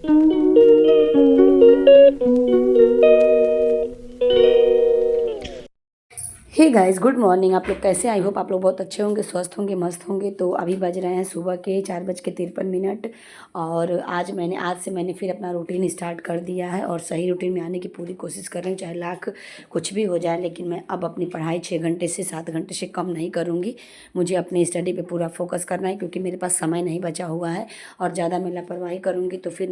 Hey guys, good morning. आप लोग कैसे? आई होप आप लोग बहुत अच्छे होंगे, स्वस्थ होंगे, मस्त होंगे। तो अभी बज रहे हैं सुबह के 4:53। और आज से मैंने फिर अपना रूटीन स्टार्ट कर दिया है और सही रूटीन में आने की पूरी कोशिश कर रही हूँ, चाहे लाख कुछ भी हो जाए। लेकिन मैं अब अपनी पढ़ाई 6 घंटे से 7 घंटे से कम नहीं करूँगी। मुझे अपनी स्टडी पे पूरा फोकस करना है, क्योंकि मेरे पास समय नहीं बचा हुआ है। और ज़्यादा मैं लापरवाही करूँगी तो फिर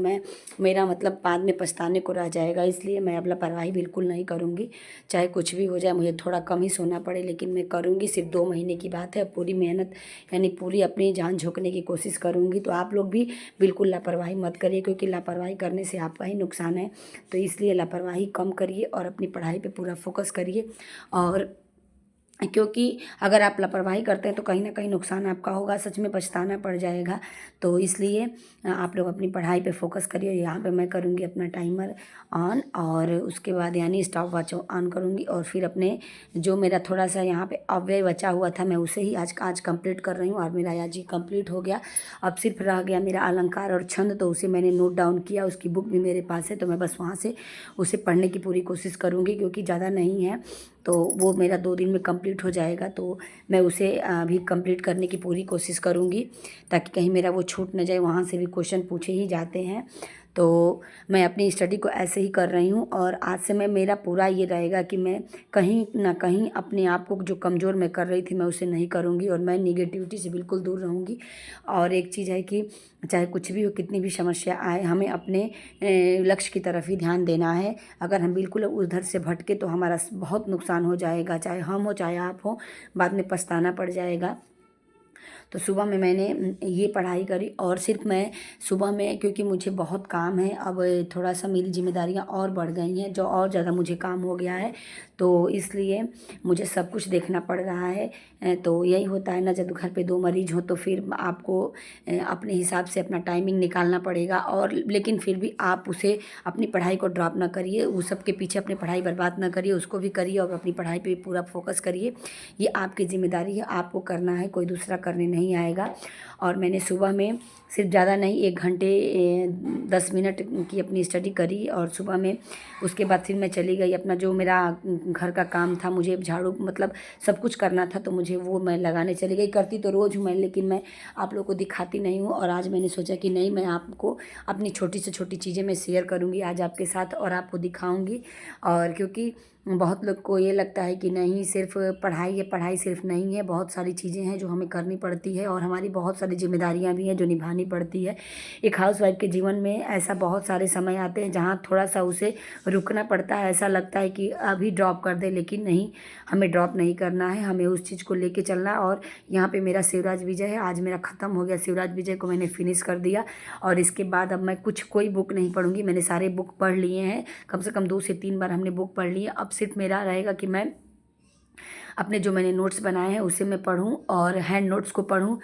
मेरा मतलब बाद में पछताने को रह जाएगा। इसलिए मैं अब लापरवाही बिल्कुल नहीं करूँगी, चाहे कुछ भी हो जाए, मुझे थोड़ा कम ही सोना पड़े, लेकिन मैं करूँगी। सिर्फ 2 महीने की बात है, पूरी मेहनत यानी पूरी अपनी जान झोंकने की कोशिश करूँगी। तो आप लोग भी बिल्कुल लापरवाही मत करिए, क्योंकि लापरवाही करने से आपका ही नुकसान है। तो इसलिए लापरवाही कम करिए और अपनी पढ़ाई पे पूरा फोकस करिए। और क्योंकि अगर आप लापरवाही करते हैं तो कहीं ना कहीं नुकसान आपका होगा, सच में पछताना पड़ जाएगा। तो इसलिए आप लोग अपनी पढ़ाई पे फोकस करिए। यहाँ पे मैं करूँगी अपना टाइमर ऑन, और उसके बाद यानी स्टॉप वॉच ऑन करूँगी। और फिर अपने जो मेरा थोड़ा सा यहाँ पे अव्यय बचा हुआ था, मैं उसे ही आज कंप्लीट कर रही हूँ। और मेरा आज ही कंप्लीट हो गया। अब सिर्फ रह गया मेरा अलंकार और छंद, तो उसे मैंने नोट डाउन किया। उसकी बुक भी मेरे पास है, तो मैं बस वहाँ से उसे पढ़ने की पूरी कोशिश करूँगी, क्योंकि ज़्यादा नहीं है। तो वो मेरा 2 दिन में कंप्लीट हो जाएगा। तो मैं उसे अभी कंप्लीट करने की पूरी कोशिश करूँगी, ताकि कहीं मेरा वो छूट न जाए। वहाँ से भी क्वेश्चन पूछे ही जाते हैं। तो मैं अपनी स्टडी को ऐसे ही कर रही हूँ। और आज से मेरा पूरा ये रहेगा कि मैं कहीं ना कहीं अपने आप को जो कमज़ोर मैं कर रही थी, मैं उसे नहीं करूँगी। और मैं निगेटिविटी से बिल्कुल दूर रहूँगी। और एक चीज़ है कि चाहे कुछ भी हो, कितनी भी समस्या आए, हमें अपने लक्ष्य की तरफ ही ध्यान देना है। अगर हम बिल्कुल उधर से भटके तो हमारा बहुत नुकसान हो जाएगा, चाहे हम हो चाहे आप हो, बाद में पछताना पड़ जाएगा। तो सुबह में मैंने ये पढ़ाई करी। और सिर्फ मैं सुबह में, क्योंकि मुझे बहुत काम है, अब थोड़ा सा मेरी जिम्मेदारियां और बढ़ गई हैं, जो और ज़्यादा मुझे काम हो गया है। तो इसलिए मुझे सब कुछ देखना पड़ रहा है। तो यही होता है ना, जब घर पे 2 मरीज हो तो फिर आपको अपने हिसाब से अपना टाइमिंग निकालना पड़ेगा। और लेकिन फिर भी आप उसे अपनी पढ़ाई को ड्रॉप ना करिए, वो सब के पीछे अपनी पढ़ाई बर्बाद ना करिए, उसको भी करिए और अपनी पढ़ाई पे पूरा फोकस करिए। ये आपकी जिम्मेदारी है, आपको करना है, कोई दूसरा करने नहीं आएगा। और मैंने सुबह में सिर्फ ज़्यादा नहीं, 1 घंटे 10 मिनट की अपनी स्टडी करी। और सुबह में उसके बाद फिर मैं चली गई, अपना जो मेरा घर का काम था, मुझे झाड़ू मतलब सब कुछ करना था, तो मुझे वो मैं लगाने चली गई। करती तो रोज़ हूँ मैं, लेकिन मैं आप लोग को दिखाती नहीं हूँ। और आज मैंने सोचा कि नहीं, मैं आपको अपनी छोटी से छोटी चीज़ें मैं शेयर करूँगी आज आपके साथ, और आपको दिखाऊँगी। और क्योंकि बहुत लोग को ये लगता है कि नहीं, सिर्फ पढ़ाई है, पढ़ाई सिर्फ नहीं है, बहुत सारी चीज़ें हैं जो हमें करनी पड़ती है, और हमारी बहुत सारी जिम्मेदारियां भी हैं जो निभानी पड़ती है। एक हाउसवाइफ के जीवन में ऐसा बहुत सारे समय आते हैं जहाँ थोड़ा सा उसे रुकना पड़ता है। ऐसा लगता है कि अभी ड्रॉप कर दे, लेकिन नहीं, हमें ड्रॉप नहीं करना है, हमें उस चीज़ को लेके चलना। और यहाँ पे मेरा शिवराज विजय है, आज मेरा ख़त्म हो गया। शिवराज विजय को मैंने फिनिश कर दिया। और इसके बाद अब मैं कोई बुक नहीं पढ़ूंगी, मैंने सारे बुक पढ़ लिए हैं। कम से कम 2 से 3 बार हमने बुक पढ़ ली है। अब सिर्फ मेरा रहेगा कि मैं अपने जो मैंने नोट्स बनाए हैं उसे मैं पढूं, और हैंड नोट्स को पढूं।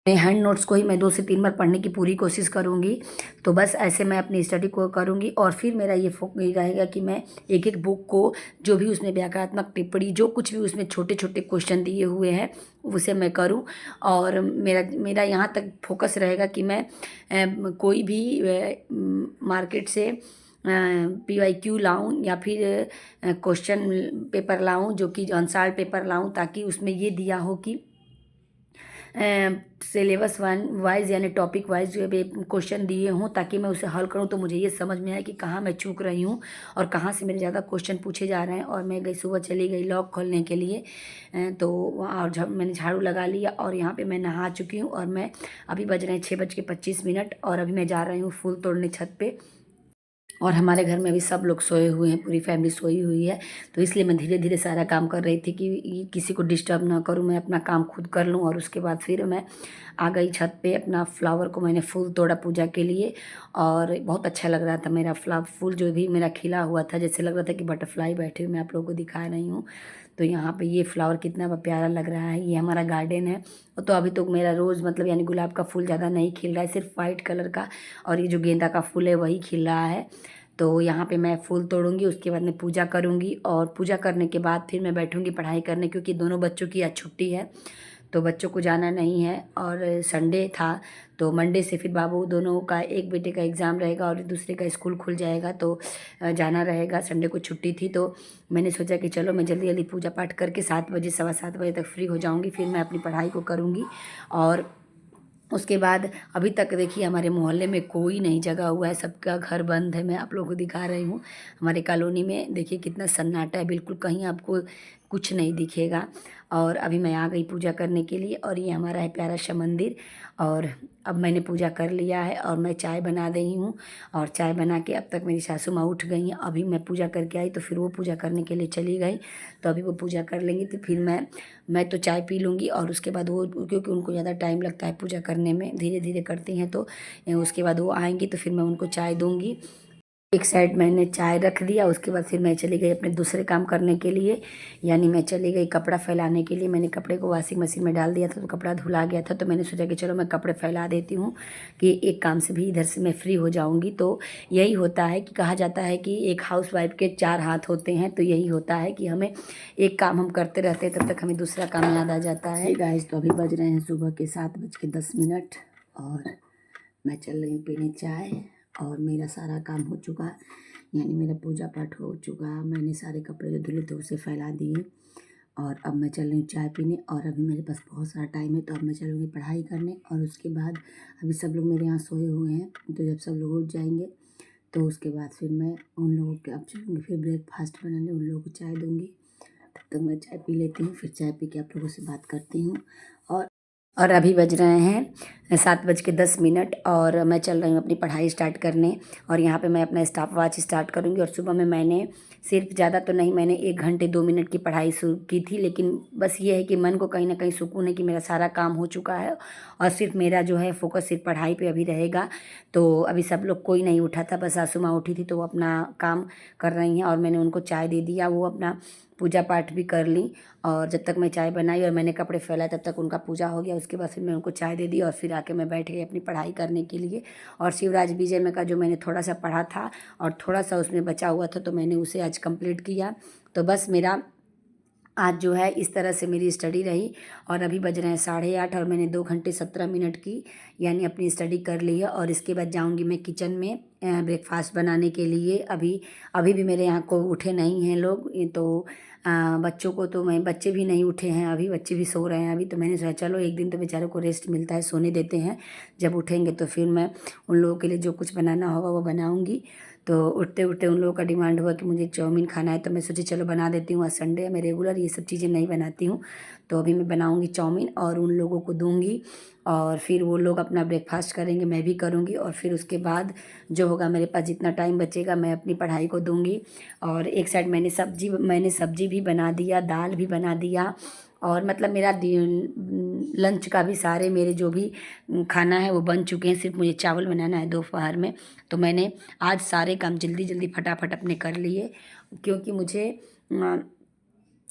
हैंड नोट्स को ही मैं 2 से 3 बार पढ़ने की पूरी कोशिश करूंगी। तो बस ऐसे मैं अपनी स्टडी को करूंगी। और फिर मेरा ये रहेगा कि मैं एक एक बुक को, जो भी उसमें व्याकरणात्मक टिप्पणी, जो कुछ भी उसमें छोटे छोटे क्वेश्चन दिए हुए हैं, उसे मैं करूं। और मेरा मेरा यहाँ तक फोकस रहेगा कि मैं कोई भी मार्केट से PYQ लाऊं, या फिर क्वेश्चन पेपर लाऊं, जो कि आंसर पेपर लाऊं, ताकि उसमें ये दिया हो कि सिलेबस वाइज यानी टॉपिक वाइज जो है क्वेश्चन दिए हों, ताकि मैं उसे हल करूं, तो मुझे ये समझ में आए कि कहाँ मैं चूक रही हूँ और कहाँ से मेरे ज़्यादा क्वेश्चन पूछे जा रहे हैं। और मैं गई सुबह, चली गई लॉक खोलने के लिए। तो और जब मैंने झाड़ू लगा लिया, और यहाँ पे मैं नहा चुकी हूँ। और मैं अभी बज रहे हैं 6:25, और अभी मैं जा रही हूँ फूल तोड़ने छत पे। और हमारे घर में भी सब लोग सोए हुए हैं, पूरी फैमिली सोई हुई है। तो इसलिए मैं धीरे धीरे सारा काम कर रही थी कि किसी को डिस्टर्ब ना करूं, मैं अपना काम खुद कर लूं। और उसके बाद फिर मैं आ गई छत पे। अपना फ्लावर को मैंने फूल तोड़ा पूजा के लिए, और बहुत अच्छा लग रहा था। मेरा फूल जो भी मेरा खिला हुआ था, जैसे लग रहा था कि बटरफ्लाई बैठे हुए, मैं आप लोगों को दिखा रही हूँ। तो यहाँ पे ये फ्लावर कितना प्यारा लग रहा है, ये हमारा गार्डन है। तो अभी तो मेरा रोज़ मतलब यानी गुलाब का फूल ज़्यादा नहीं खिल रहा है, सिर्फ वाइट कलर का, और ये जो गेंदा का फूल है वही खिल रहा है। तो यहाँ पे मैं फूल तोड़ूंगी, उसके बाद मैं पूजा करूंगी, और पूजा करने के बाद फिर मैं बैठूंगी पढ़ाई करने, क्योंकि दोनों बच्चों की आज छुट्टी है। तो बच्चों को जाना नहीं है और संडे था, तो मंडे से फिर बाबू दोनों का, एक बेटे का एग्ज़ाम रहेगा और दूसरे का स्कूल खुल जाएगा, तो जाना रहेगा। संडे को छुट्टी थी, तो मैंने सोचा कि चलो मैं जल्दी जल्दी पूजा पाठ करके 7 बजे, 7:15 तक फ्री हो जाऊँगी, फिर मैं अपनी पढ़ाई को करूँगी। और उसके बाद अभी तक देखिए हमारे मोहल्ले में कोई नहीं जगा हुआ है, सबका घर बंद है। मैं आप लोगों को दिखा रही हूँ हमारे कॉलोनी में, देखिए कितना सन्नाटा है, बिल्कुल कहीं आपको कुछ नहीं दिखेगा। और अभी मैं आ गई पूजा करने के लिए, और ये हमारा है प्यारा सा मंदिर। और अब मैंने पूजा कर लिया है और मैं चाय बना रही हूँ। और चाय बना के अब तक मेरी सासू माँ उठ गई हैं, अभी मैं पूजा करके आई तो फिर वो पूजा करने के लिए चली गई। तो अभी वो पूजा कर लेंगी तो फिर मैं तो चाय पी लूँगी, और उसके बाद वो, क्योंकि उनको ज़्यादा टाइम लगता है पूजा करने में, धीरे धीरे करती हैं, तो उसके बाद वो आएंगी तो फिर मैं उनको चाय दूँगी। एक साइड मैंने चाय रख दिया, उसके बाद फिर मैं चली गई अपने दूसरे काम करने के लिए, यानी मैं चली गई कपड़ा फैलाने के लिए। मैंने कपड़े को वॉशिंग मशीन में डाल दिया था, तो कपड़ा धुला गया था, तो मैंने सोचा कि चलो मैं कपड़े फैला देती हूँ कि एक काम से भी इधर से मैं फ्री हो जाऊँगी। तो यही होता है कि कहा जाता है कि एक हाउसवाइफ के 4 हाथ होते हैं, तो यही होता है कि हमें एक काम हम करते रहते हैं, तब तक हमें दूसरा काम याद आ जाता है। गाइस, तो अभी बज रहे हैं सुबह के 7:10, और मैं चल रही हूँ पीने चाय। और मेरा सारा काम हो चुका, यानी मेरा पूजा पाठ हो चुका, मैंने सारे कपड़े जो धुले थे उसे फैला दिए, और अब मैं चल रही हूँ चाय पीने। और अभी मेरे पास बहुत सारा टाइम है, तो अब मैं चलूँगी पढ़ाई करने। और उसके बाद अभी सब लोग मेरे यहाँ सोए हुए हैं, तो जब सब लोग उठ जाएंगे तो उसके बाद फिर मैं उन लोगों के अब चलूँगी फिर ब्रेकफास्ट बनाने, उन लोगों को चाय दूँगी। तब तक मैं चाय पी लेती हूँ, फिर चाय पी के आप लोगों से बात करती हूँ। और अभी बज रहे हैं 7:10, और मैं चल रही हूँ अपनी पढ़ाई स्टार्ट करने। और यहाँ पे मैं अपना स्टॉप वॉच स्टार्ट करूँगी। और सुबह में मैंने सिर्फ, ज़्यादा तो नहीं, मैंने 1 घंटे 2 मिनट की पढ़ाई शुरू की थी, लेकिन बस ये है कि मन को कहीं ना कहीं सुकून है कि मेरा सारा काम हो चुका है, और सिर्फ मेरा जो है फोकस सिर्फ पढ़ाई पे अभी रहेगा। तो अभी सब लोग, कोई नहीं उठा था, बस सासू माँ उठी थी, तो वो अपना काम कर रही हैं, और मैंने उनको चाय दे दिया, वो अपना पूजा पाठ भी कर ली। और जब तक मैं चाय बनाई और मैंने कपड़े फैलाए, तब तक उनका पूजा हो गया। उसके बाद फिर मैं उनको चाय दे दी, और फिर आके मैं बैठ गई अपनी पढ़ाई करने के लिए। और शिवराज विजय में का जो मैंने थोड़ा सा पढ़ा था और थोड़ा सा उसमें बचा हुआ था, तो मैंने उसे आज कंप्लीट किया। तो बस मेरा आज जो है इस तरह से मेरी स्टडी रही। और अभी बज रहे हैं 8:30, और मैंने 2 घंटे 17 मिनट की यानी अपनी स्टडी कर ली है। और इसके बाद जाऊंगी मैं किचन में ब्रेकफास्ट बनाने के लिए। अभी अभी भी मेरे यहाँ को उठे नहीं हैं लोग, ये तो बच्चों को तो मैं, बच्चे भी नहीं उठे हैं अभी, बच्चे भी सो रहे हैं अभी। तो मैंने सोचा चलो एक दिन तो बेचारों को रेस्ट मिलता है, सोने देते हैं, जब उठेंगे तो फिर मैं उन लोगों के लिए जो कुछ बनाना होगा वो बनाऊंगी। तो उठते उठते उन लोगों का डिमांड हुआ कि मुझे चाउमीन खाना है, तो मैं सोची चलो बना देती हूँ। आज संडे है, मैं रेगुलर ये सब चीज़ें नहीं बनाती हूँ, तो अभी मैं बनाऊँगी चाउमीन और उन लोगों को दूँगी। और फिर वो लोग अपना ब्रेकफास्ट करेंगे, मैं भी करूँगी, और फिर उसके बाद जो होगा मेरे पास जितना टाइम बचेगा मैं अपनी पढ़ाई को दूँगी। और एक साइड मैंने सब्जी भी बना दिया, दाल भी बना दिया, और मतलब मेरा लंच का भी, सारे मेरे जो भी खाना है वो बन चुके हैं, सिर्फ मुझे चावल बनाना है दोपहर में। तो मैंने आज सारे काम जल्दी जल्दी फटाफट अपने कर लिए, क्योंकि मुझे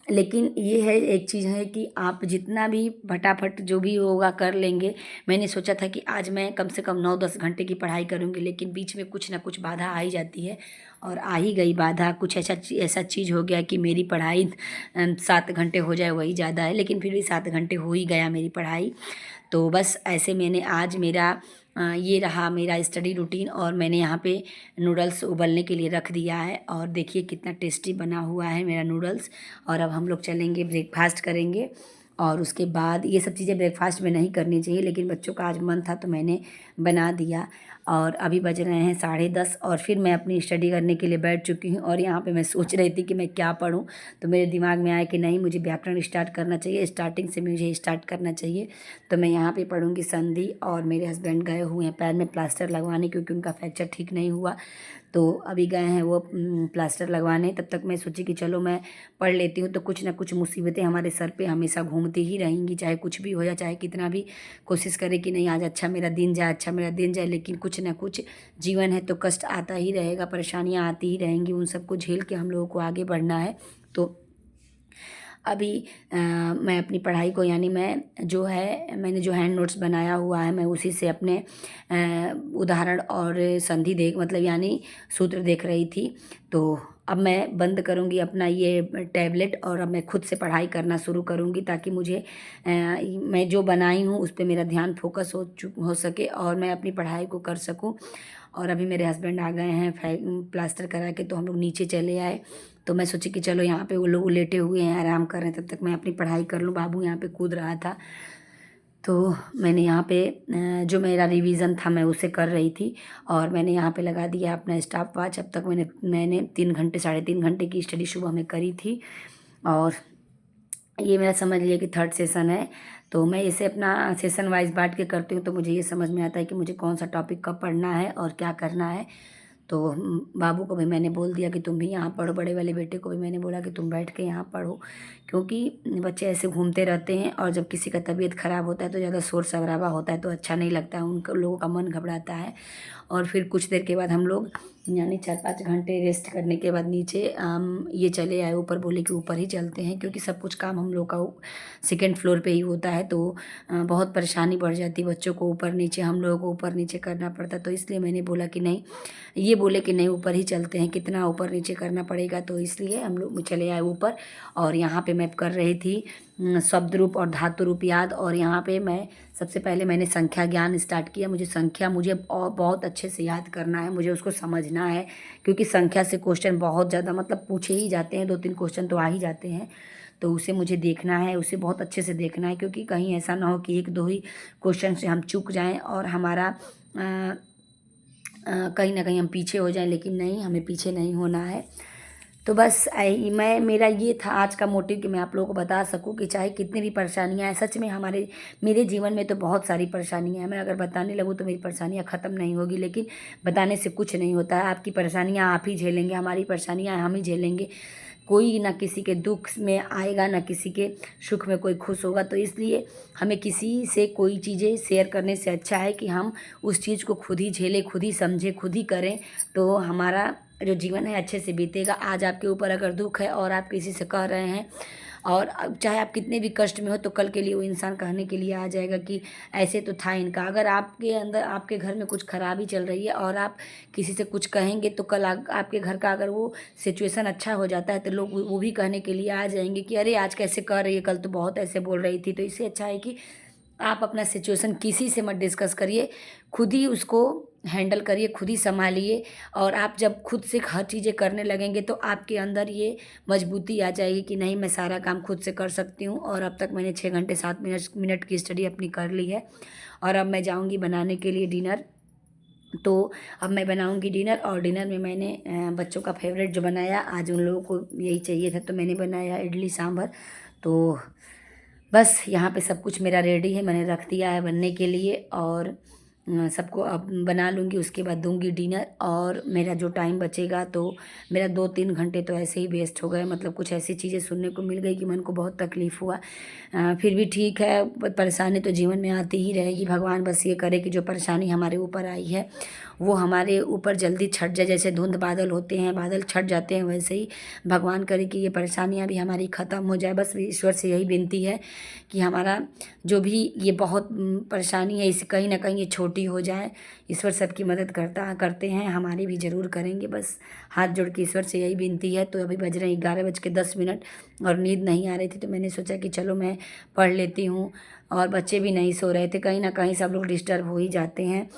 लेकिन ये है, एक चीज़ है कि आप जितना भी फटाफट जो भी होगा कर लेंगे। मैंने सोचा था कि आज मैं कम से कम 9-10 घंटे की पढ़ाई करूँगी, लेकिन बीच में कुछ ना कुछ बाधा आ ही जाती है, और आ ही गई बाधा। कुछ ऐसा चीज़ हो गया कि मेरी पढ़ाई 7 घंटे हो जाए वही ज़्यादा है, लेकिन फिर भी 7 घंटे हो ही गया मेरी पढ़ाई। तो बस ऐसे मैंने आज मेरा ये रहा मेरा स्टडी रूटीन। और मैंने यहाँ पे नूडल्स उबलने के लिए रख दिया है, और देखिए कितना टेस्टी बना हुआ है मेरा नूडल्स। और अब हम लोग चलेंगे ब्रेकफास्ट करेंगे, और उसके बाद ये सब चीज़ें ब्रेकफास्ट में नहीं करनी चाहिए, लेकिन बच्चों का आज मन था तो मैंने बना दिया। और अभी बज रहे हैं 10:30, और फिर मैं अपनी स्टडी करने के लिए बैठ चुकी हूँ। और यहाँ पे मैं सोच रही थी कि मैं क्या पढूं, तो मेरे दिमाग में आया कि नहीं, मुझे व्याकरण स्टार्ट करना चाहिए, स्टार्टिंग से मुझे स्टार्ट करना चाहिए। तो मैं यहाँ पे पढ़ूंगी संधि। और मेरे हस्बैंड गए हुए हैं पैर में प्लास्टर लगवाने, क्योंकि उनका फ्रैक्चर ठीक नहीं हुआ, तो अभी गए हैं वो प्लास्टर लगवाने। तब तक मैं सोची कि चलो मैं पढ़ लेती हूँ। तो कुछ ना कुछ मुसीबतें हमारे सर पे हमेशा घूमती ही रहेंगी, चाहे कुछ भी हो जाए, चाहे कितना भी कोशिश करे कि नहीं आज अच्छा मेरा दिन जाए, अच्छा मेरा दिन जाए, लेकिन कुछ ना कुछ जीवन है तो कष्ट आता ही रहेगा, परेशानियाँ आती ही रहेंगी, उन सबको झेल के हम लोगों को आगे बढ़ना है। तो अभी मैं अपनी पढ़ाई को, यानी मैंने जो हैंड नोट्स बनाया हुआ है, मैं उसी से अपने उदाहरण और संधि देख, मतलब यानी सूत्र देख रही थी। तो अब मैं बंद करूँगी अपना ये टैबलेट और अब मैं खुद से पढ़ाई करना शुरू करूँगी, ताकि मुझे मैं जो बनाई हूँ उस पे मेरा ध्यान फोकस हो सके और मैं अपनी पढ़ाई को कर सकूँ। और अभी मेरे हस्बैंड आ गए हैं प्लास्टर करा के, तो हम लोग नीचे चले आए। तो मैं सोची कि चलो यहाँ पे वो लोग लेटे हुए हैं, आराम कर रहे हैं, तब तक मैं अपनी पढ़ाई कर लूँ। बाबू यहाँ पे कूद रहा था, तो मैंने यहाँ पे जो मेरा रिवीज़न था मैं उसे कर रही थी, और मैंने यहाँ पे लगा दिया अपना स्टॉप वॉच। अब तक मैंने 3 घंटे 3.5 घंटे की स्टडी सुबह में करी थी, और ये मेरा समझ लिया कि थर्ड सेशन है। तो मैं इसे अपना सेशन वाइज बांट के करती हूँ, तो मुझे ये समझ में आता है कि मुझे कौन सा टॉपिक कब पढ़ना है और क्या करना है। तो बाबू को भी मैंने बोल दिया कि तुम भी यहाँ पढ़ो, बड़े वाले बेटे को भी मैंने बोला कि तुम बैठ के यहाँ पढ़ो, क्योंकि बच्चे ऐसे घूमते रहते हैं, और जब किसी का तबीयत ख़राब होता है तो ज़्यादा शोर शराबा होता है तो अच्छा नहीं लगता है, उन लोगों का मन घबराता है। और फिर कुछ देर के बाद हम लोग यानी 4-5 घंटे रेस्ट करने के बाद नीचे ये चले आए ऊपर, बोले कि ऊपर ही चलते हैं, क्योंकि सब कुछ काम हम लोग का सेकेंड फ्लोर पे ही होता है, तो बहुत परेशानी बढ़ जाती है, बच्चों को ऊपर नीचे, हम लोगों को ऊपर नीचे करना पड़ता। तो इसलिए मैंने बोला कि नहीं, ये बोले कि नहीं ऊपर ही चलते हैं, कितना ऊपर नीचे करना पड़ेगा, तो इसलिए हम लोग चले आए ऊपर। और यहाँ पे मैं कर रही थी शब्द रूप और धातु रूप याद, और यहाँ पे मैं सबसे पहले मैंने संख्या ज्ञान स्टार्ट किया। मुझे संख्या और बहुत अच्छे से याद करना है, मुझे उसको समझना है, क्योंकि संख्या से क्वेश्चन बहुत ज़्यादा मतलब पूछे ही जाते हैं, 2-3 क्वेश्चन तो आ ही जाते हैं। तो उसे मुझे देखना है, उसे बहुत अच्छे से देखना है, क्योंकि कहीं ऐसा ना हो कि 1-2 ही क्वेश्चन से हम चूक जाएं और हमारा कहीं ना कहीं हम पीछे हो जाएं। लेकिन नहीं, हमें पीछे नहीं होना है। तो बस मेरा ये था आज का मोटिव कि मैं आप लोगों को बता सकूं कि चाहे कितनी भी परेशानियां हैं, सच में मेरे जीवन में तो बहुत सारी परेशानियां हैं। मैं अगर बताने लगूं तो मेरी परेशानियां ख़त्म नहीं होगी, लेकिन बताने से कुछ नहीं होता है। आपकी परेशानियां आप ही झेलेंगे, हमारी परेशानियां हम ही झेलेंगे। कोई ना किसी के दुख में आएगा, ना किसी के सुख में कोई खुश होगा। तो इसलिए हमें किसी से कोई चीज़ें शेयर करने से अच्छा है कि हम उस चीज़ को खुद ही झेलें, खुद ही समझें, खुद ही करें, तो हमारा जो जीवन है अच्छे से बीतेगा। आज आपके ऊपर अगर दुख है और आप किसी से कह रहे हैं, और चाहे आप कितने भी कष्ट में हो, तो कल के लिए वो इंसान कहने के लिए आ जाएगा कि ऐसे तो था इनका। अगर आपके अंदर, आपके घर में कुछ खराबी चल रही है और आप किसी से कुछ कहेंगे, तो कल आपके घर का अगर वो सिचुएशन अच्छा हो जाता है, तो लोग वो भी कहने के लिए आ जाएंगे कि अरे आज कैसे कर रही है, कल तो बहुत ऐसे बोल रही थी। तो इससे अच्छा है कि आप अपना सिचुएशन किसी से मत डिस्कस करिए, खुद ही उसको हैंडल करिए, खुद ही संभालिए। और आप जब खुद से हर चीज़ें करने लगेंगे, तो आपके अंदर ये मजबूती आ जाएगी कि नहीं, मैं सारा काम खुद से कर सकती हूँ। और अब तक मैंने 6 घंटे 7 मिनट की स्टडी अपनी कर ली है, और अब मैं जाऊँगी बनाने के लिए डिनर। तो अब मैं बनाऊंगी डिनर, और डिनर में मैंने बच्चों का फेवरेट जो बनाया, आज उन लोगों को यही चाहिए था, तो मैंने बनाया इडली सांभर। तो बस यहाँ पे सब कुछ मेरा रेडी है, मैंने रख दिया है बनने के लिए, और सबको अब बना लूँगी, उसके बाद दूंगी डिनर। और मेरा जो टाइम बचेगा, तो मेरा 2-3 घंटे तो ऐसे ही वेस्ट हो गए, मतलब कुछ ऐसी चीज़ें सुनने को मिल गई कि मन को बहुत तकलीफ़ हुआ। फिर भी ठीक है, परेशानी तो जीवन में आती ही रहेगी। भगवान बस ये करे कि जो परेशानी हमारे ऊपर आई है वो हमारे ऊपर जल्दी छट जाए। जैसे धुंध बादल होते हैं, बादल छट जाते हैं, वैसे ही भगवान करे कि ये परेशानियां भी हमारी ख़त्म हो जाए। बस ईश्वर से यही विनती है कि हमारा जो भी ये बहुत परेशानी है, इसे कहीं ना कहीं ये छोटी हो जाए। ईश्वर सबकी मदद करते हैं, हमारी भी ज़रूर करेंगे। बस हाथ जोड़ के ईश्वर से यही विनती है। तो अभी बज रहे 11:10 और नींद नहीं आ रही थी, तो मैंने सोचा कि चलो मैं पढ़ लेती हूँ। और बच्चे भी नहीं सो रहे थे, कहीं ना कहीं सब लोग डिस्टर्ब हो ही जाते हैं।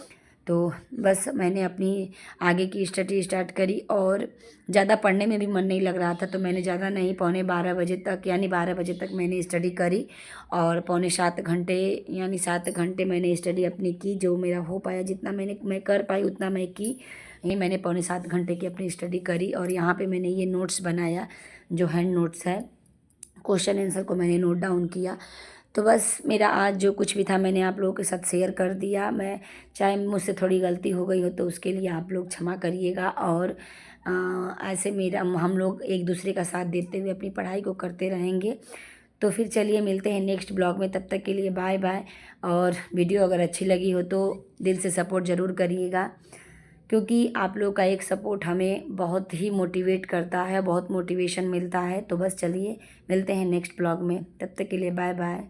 तो बस मैंने अपनी आगे की स्टडी स्टार्ट करी, और ज़्यादा पढ़ने में भी मन नहीं लग रहा था, तो मैंने ज़्यादा नहीं, 11:45 तक, यानी 12 बजे तक मैंने स्टडी करी। और 6.25 घंटे यानी 7 घंटे मैंने स्टडी अपनी की, जो मेरा हो पाया, जितना मैं कर पाई उतना मैं की। ये मैंने 6.25 घंटे की अपनी स्टडी करी। और यहाँ पे मैंने ये नोट्स बनाया, जो हैंड नोट्स है, क्वेश्चन आंसर को मैंने नोट डाउन किया। तो बस मेरा आज जो कुछ भी था मैंने आप लोगों के साथ शेयर कर दिया। मैं चाहे मुझसे थोड़ी गलती हो गई हो, तो उसके लिए आप लोग क्षमा करिएगा। और ऐसे मेरा हम लोग एक दूसरे का साथ देते हुए अपनी पढ़ाई को करते रहेंगे। तो फिर चलिए मिलते हैं नेक्स्ट ब्लॉग में, तब तक के लिए बाय बाय। और वीडियो अगर अच्छी लगी हो तो दिल से सपोर्ट ज़रूर करिएगा, क्योंकि आप लोग का एक सपोर्ट हमें बहुत ही मोटिवेट करता है, बहुत मोटिवेशन मिलता है। तो बस चलिए मिलते हैं नेक्स्ट ब्लॉग में, तब तक के लिए बाय बाय।